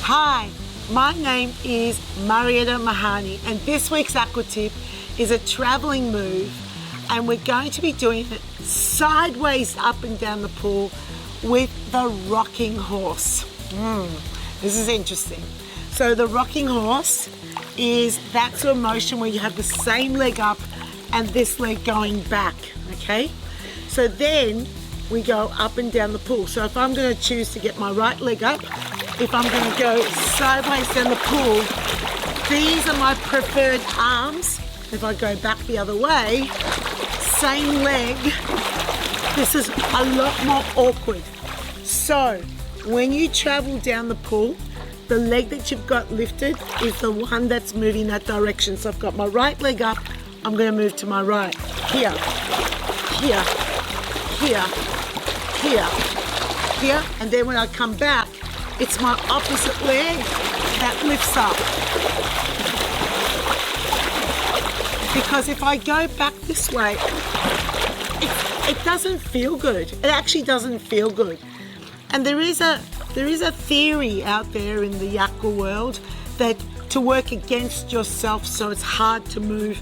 Hi, my name is Marietta Mehanni, and this week's Aqua Tip is a travelling move, and we're going to be doing it sideways up and down the pool with the rocking horse. This is interesting. So the rocking horse is that sort of motion where you have the same leg up and this leg going back, okay? So then we go up and down the pool. So if I'm going to choose to get my right leg up, if I'm going to go sideways down the pool, these are my preferred arms. If I go back the other way, same leg, this is a lot more awkward. So when you travel down the pool, the leg that you've got lifted is the one that's moving that direction. So I've got my right leg up, I'm going to move to my right. Here, here, here, here, here. And then when I come back, it's my opposite leg that lifts up. Because if I go back this way, it doesn't feel good. It actually doesn't feel good. And there is a theory out there in the aqua world that to work against yourself so it's hard to move,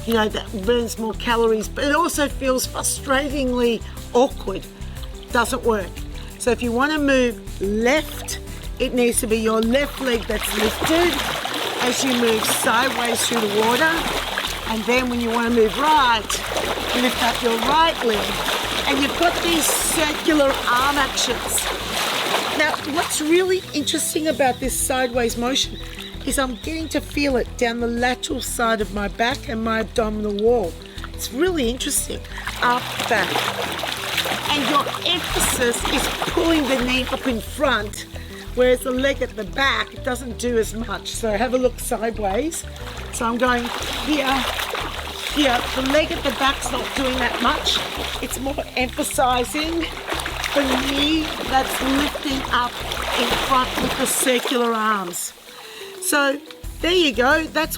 you know, that burns more calories, but it also feels frustratingly awkward. Doesn't work. So if you want to move left, it needs to be your left leg that's lifted as you move sideways through the water. And then when you want to move right, lift up your right leg. And you've got these circular arm actions. Now, what's really interesting about this sideways motion is I'm getting to feel it down the lateral side of my back and my abdominal wall. It's really interesting. Up, back. And your emphasis is pulling the knee up in front, whereas the leg at the back doesn't do as much. So have a look sideways. So I'm going here, here. The leg at the back's not doing that much. It's more emphasizing the knee that's lifting up in front with the circular arms. So there you go. That's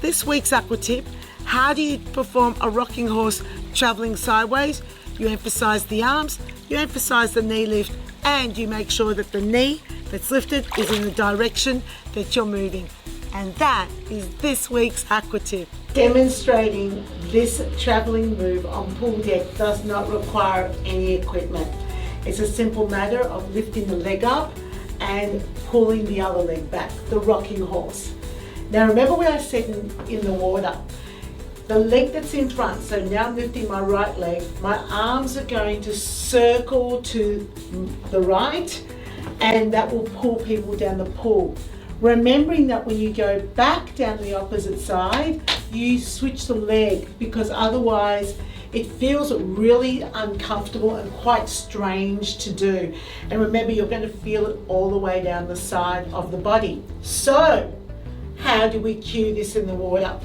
this week's Aqua Tip. How do you perform a rocking horse traveling sideways? You emphasize the arms, you emphasize the knee lift, and you make sure that the knee that's lifted is in the direction that you're moving. And that is this week's Aqua Tip. Demonstrating this traveling move on pool deck does not require any equipment. It's a simple matter of lifting the leg up and pulling the other leg back, the rocking horse. Now remember when I said in the water, the leg that's in front, so now I'm lifting my right leg, my arms are going to circle to the right, and that will pull people down the pool. Remembering that when you go back down the opposite side, you switch the leg, because otherwise it feels really uncomfortable and quite strange to do. And remember, you're going to feel it all the way down the side of the body. So, how do we cue this in the water?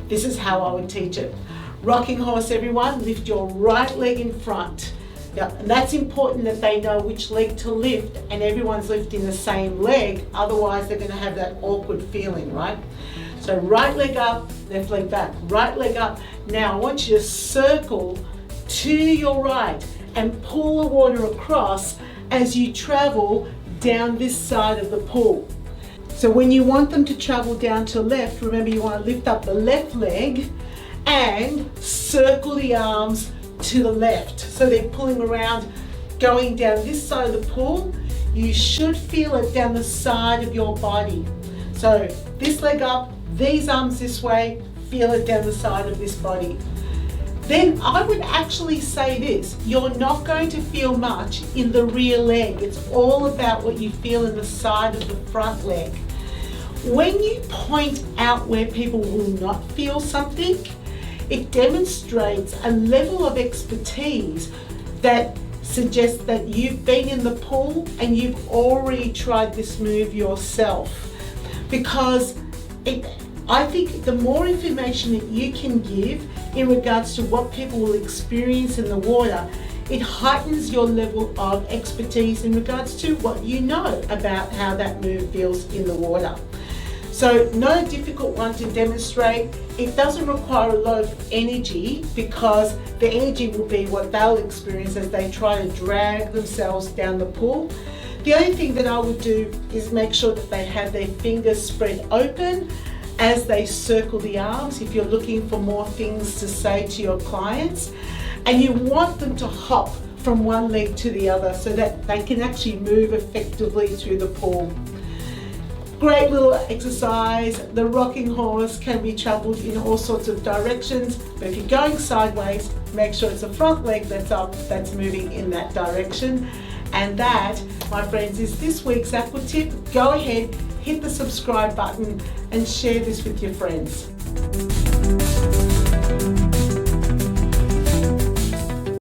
This is how I would teach it. Rocking horse, everyone, lift your right leg in front. Now, and that's important that they know which leg to lift, and everyone's lifting the same leg, otherwise they're going to have that awkward feeling, right? So right leg up, left leg back, right leg up. Now I want you to circle to your right and pull the water across as you travel down this side of the pool. So when you want them to travel down to left, remember you want to lift up the left leg and circle the arms to the left. So they're pulling around, going down this side of the pool. You should feel it down the side of your body. So this leg up, these arms this way, feel it down the side of this body. Then I would actually say this, you're not going to feel much in the rear leg. It's all about what you feel in the side of the front leg. When you point out where people will not feel something, it demonstrates a level of expertise that suggests that you've been in the pool and you've already tried this move yourself. Because I think the more information that you can give in regards to what people will experience in the water, it heightens your level of expertise in regards to what you know about how that move feels in the water. So not a difficult one to demonstrate. It doesn't require a lot of energy, because the energy will be what they'll experience as they try to drag themselves down the pool. The only thing that I would do is make sure that they have their fingers spread open as they circle the arms if you're looking for more things to say to your clients. And you want them to hop from one leg to the other so that they can actually move effectively through the pool. Great little exercise. The rocking horse can be travelled in all sorts of directions, but if you're going sideways, make sure it's the front leg that's up, that's moving in that direction. And that, my friends, is this week's Aqua Tip. Go ahead, hit the subscribe button and share this with your friends.